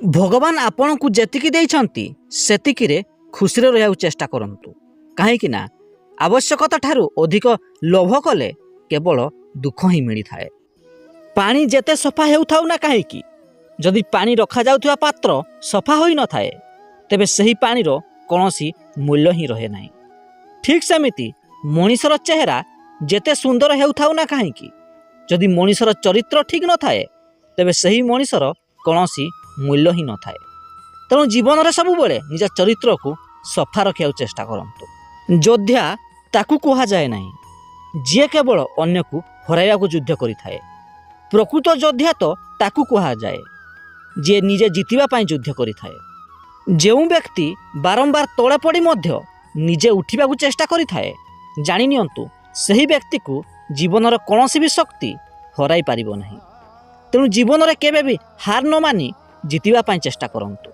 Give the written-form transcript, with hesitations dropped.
भगवान आपण को जेतिकी देइछंती सेतिकिरे खुशी रहिବାକୁ चेष्टा करंतु कहीं ना आवश्यकता ठारू अधिक लोभ कले केवल दुख ही मिली थाए। पानी जेते सफा हेउथाउ ना कहीं जदि पानी रखा जाउथुवा पात्र सफा होई न थाए तेबे सही पानीर कौनसी मूल्य ही रहे नहीं। ठीक सेमिति मनीषर चेहरा जेते सुंदर हेउथाउ ना कहीं जदि मनीषर चरित्र ठीक न थाए तेबे सही मनीषर कौनसी मूल्य ही न थाए। तेणु जीवन में सब बेले निज चरित्र को सफा रखा चेष्टा करंतु। योद्धा ताकू कहा जाए नहीं जी केवल अन्य को हराइबा को युद्ध करिथाए। प्रकृत योद्धा तो ताकू कहा जाए जी निजे जीतिबा पई युद्ध करिथाए। जो व्यक्ति बारंबार तले पड़ी मध्य निजे उठिबा को चेष्टा करिथाए जानि नियंतु सही व्यक्ति को जीवन कौन भी शक्ति हराई पारिबो नहीं। तेणु जीवन में केबे भी हार न मानी जीतिबा पई चेष्टा करंतु।